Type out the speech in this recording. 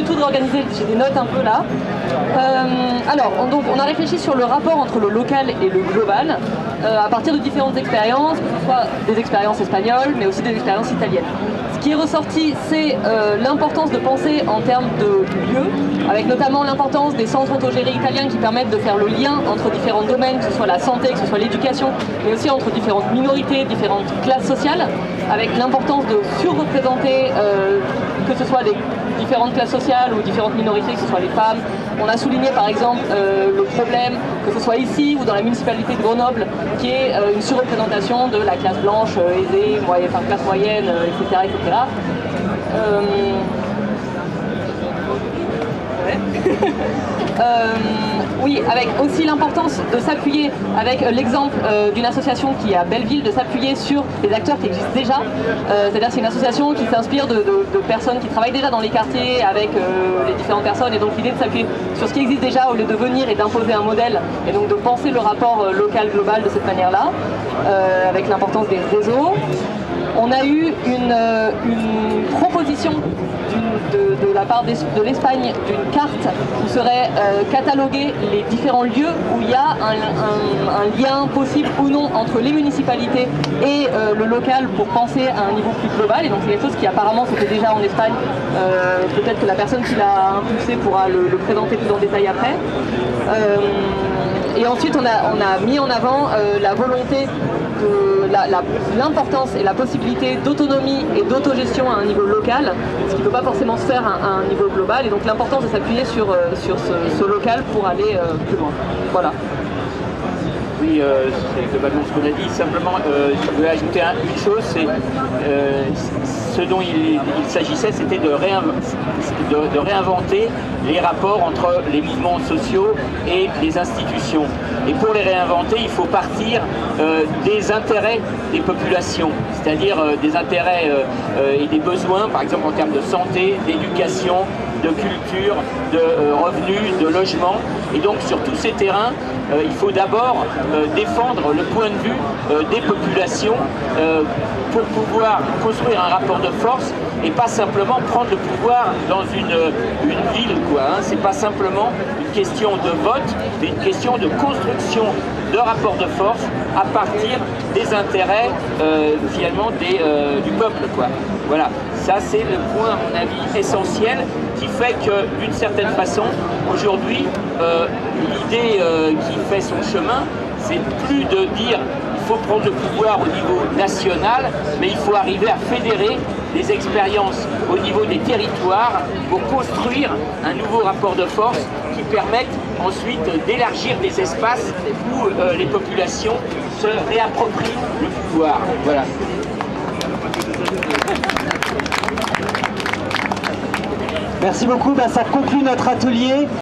tout réorganisé, j'ai des notes un peu là. Alors, donc, on a réfléchi sur le rapport entre le local et le global à partir de différentes expériences, que ce soit des expériences espagnoles, mais aussi des expériences italiennes. Ce qui est ressorti, c'est l'importance de penser en termes de lieux, avec notamment l'importance des centres autogérés italiens qui permettent de faire le lien entre différents domaines, que ce soit la santé, que ce soit l'éducation, mais aussi entre différentes minorités, différentes classes sociales, avec l'importance de surreprésenter que ce soit les différentes classes sociales ou différentes minorités, que ce soit les femmes. On a souligné par exemple le problème, que ce soit ici ou dans la municipalité de Grenoble, qui est une surreprésentation de la classe blanche aisée, enfin classe moyenne, etc. etc. Oui, avec aussi l'importance de s'appuyer, avec l'exemple d'une association qui est à Belleville, de s'appuyer sur des acteurs qui existent déjà. C'est-à-dire c'est une association qui s'inspire de personnes qui travaillent déjà dans les quartiers avec les différentes personnes, et donc l'idée de s'appuyer sur ce qui existe déjà au lieu de venir et d'imposer un modèle, et donc de penser le rapport local-global de cette manière-là, avec l'importance des réseaux. On a eu une proposition de la part de l'Espagne d'une carte où seraient catalogués les différents lieux où il y a un lien possible ou non entre les municipalités et le local pour penser à un niveau plus global. Et donc c'est quelque chose qui apparemment c'était déjà en Espagne. Peut-être que la personne qui l'a impulsé pourra le présenter plus en détail après. Et ensuite on a mis en avant la volonté l'importance et la possibilité d'autonomie et d'autogestion à un niveau local, ce qui ne peut pas forcément se faire à un niveau global, et donc l'importance de s'appuyer sur ce local pour aller plus loin. Voilà. Oui, c'est globalement ce qu'on a dit. Simplement, je voulais ajouter une chose, c'est ce dont il s'agissait, c'était de réinventer les rapports entre les mouvements sociaux et les institutions. Et pour les réinventer, il faut partir des intérêts des populations, c'est-à-dire des intérêts et des besoins, par exemple en termes de santé, d'éducation, de culture, de revenus, de logement. Et donc sur tous ces terrains, il faut d'abord défendre le point de vue des populations pour pouvoir construire un rapport de force et pas simplement prendre le pouvoir dans une ville, quoi. Hein. C'est pas simplement une question de vote, mais une question de construction de rapport de force à partir des intérêts finalement du peuple, quoi. Voilà, ça c'est le point à mon avis essentiel qui fait que d'une certaine façon aujourd'hui l'idée qui fait son chemin, c'est plus de dire il faut prendre le pouvoir au niveau national, mais il faut arriver à fédérer des expériences au niveau des territoires pour construire un nouveau rapport de force qui permette ensuite d'élargir des espaces où les populations se réapproprient le pouvoir. Voilà. Merci beaucoup, ça conclut notre atelier.